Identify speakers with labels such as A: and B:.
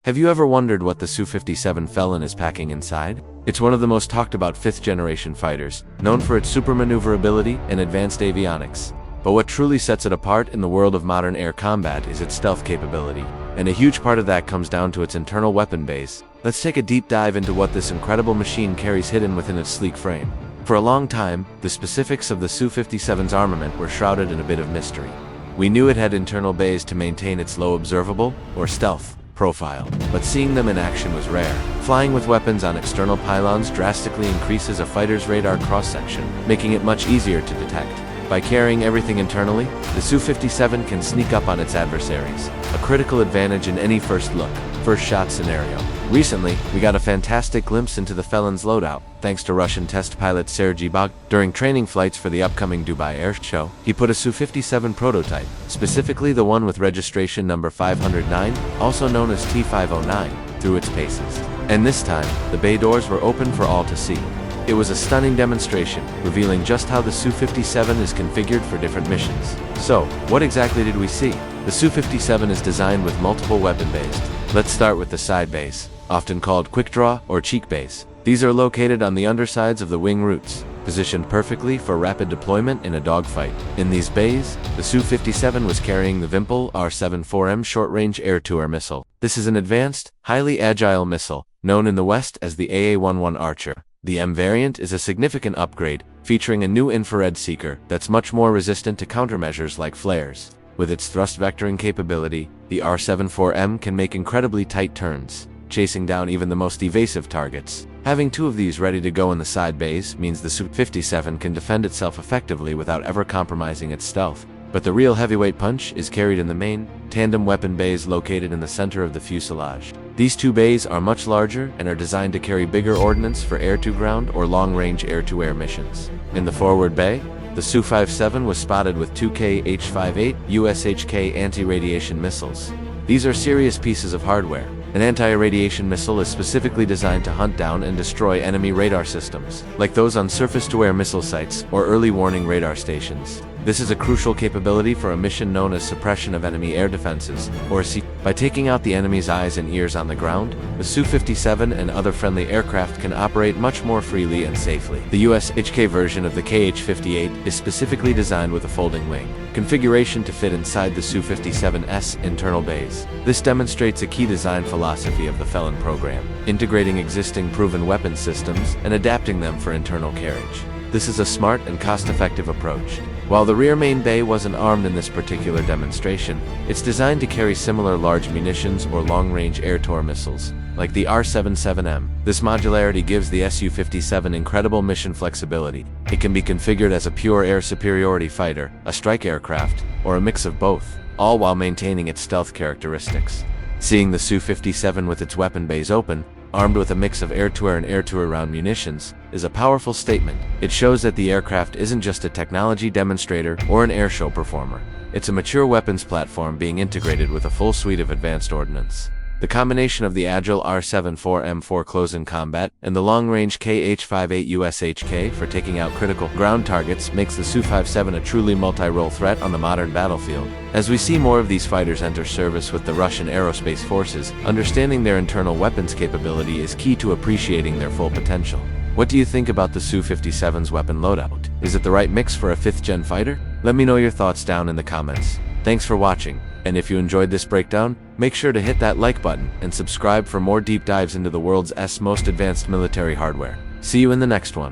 A: Have you ever wondered what the Su-57 Felon is packing inside? It's one of the most talked about 5th-generation fighters, known for its super maneuverability and advanced avionics. But what truly sets it apart in the world of modern air combat is its stealth capability. And a huge part of that comes down to its internal weapon base. Let's take a deep dive into what this incredible machine carries hidden within its sleek frame. For a long time, the specifics of the Su-57's armament were shrouded in a bit of mystery. We knew it had internal bays to maintain its low observable, or stealth, profile, but seeing them in action was rare. Flying with weapons on external pylons drastically increases a fighter's radar cross-section, making it much easier to detect. By carrying everything internally, the Su-57 can sneak up on its adversaries, a critical advantage in any first look, first shot scenario. Recently, we got a fantastic glimpse into the Felon's loadout, thanks to Russian test pilot Sergei Bog. During training flights for the upcoming Dubai Air Show, he put a Su-57 prototype, specifically the one with registration number 509, also known as T509, through its paces. And this time, the bay doors were open for all to see. It was a stunning demonstration, revealing just how the Su-57 is configured for different missions. So, what exactly did we see? The Su-57 is designed with multiple weapon bays. Let's start with the side bays, often called quick draw or cheek bays. These are located on the undersides of the wing roots, positioned perfectly for rapid deployment in a dogfight. In these bays, the Su-57 was carrying the Vimpel R-74M short-range air-to-air missile. This is an advanced, highly agile missile, known in the West as the AA-11 Archer. The M variant is a significant upgrade, featuring a new infrared seeker that's much more resistant to countermeasures like flares. With its thrust vectoring capability, the R-74M can make incredibly tight turns, chasing down even the most evasive targets. Having two of these ready to go in the side bays means the Su-57 can defend itself effectively without ever compromising its stealth. But the real heavyweight punch is carried in the main, tandem weapon bays located in the center of the fuselage. These two bays are much larger and are designed to carry bigger ordnance for air-to-ground or long-range air-to-air missions. In the forward bay, the Su-57 was spotted with two Kh-58 USHK anti-radiation missiles. These are serious pieces of hardware. An anti-irradiation missile is specifically designed to hunt down and destroy enemy radar systems, like those on surface-to-air missile sites or early warning radar stations. This is a crucial capability for a mission known as suppression of enemy air defenses, or SEAD. By taking out the enemy's eyes and ears on the ground, the Su-57 and other friendly aircraft can operate much more freely and safely. The USHK version of the Kh-58 is specifically designed with a folding wing configuration to fit inside the Su-57's internal bays. This demonstrates a key design philosophy of the Felon program, integrating existing proven weapon systems and adapting them for internal carriage. This is a smart and cost-effective approach. While the rear main bay wasn't armed in this particular demonstration, it's designed to carry similar large munitions or long-range air-to-air missiles, like the R-77M. This modularity gives the Su-57 incredible mission flexibility. It can be configured as a pure air superiority fighter, a strike aircraft, or a mix of both, all while maintaining its stealth characteristics. Seeing the Su-57 with its weapon bays open, armed with a mix of air-to-air and air-to-around munitions, is a powerful statement. It shows that the aircraft isn't just a technology demonstrator or an airshow performer. It's a mature weapons platform being integrated with a full suite of advanced ordnance. The combination of the agile R-74M for close-in combat and the long-range Kh-58 USHK for taking out critical ground targets makes the Su-57 a truly multi-role threat on the modern battlefield. As we see more of these fighters enter service with the Russian aerospace forces, understanding their internal weapons capability is key to appreciating their full potential. What do you think about the Su-57's weapon loadout? Is it the right mix for a 5th-gen fighter? Let me know your thoughts down in the comments. Thanks for watching, and if you enjoyed this breakdown, make sure to hit that like button and subscribe for more deep dives into the world's most advanced military hardware. See you in the next one.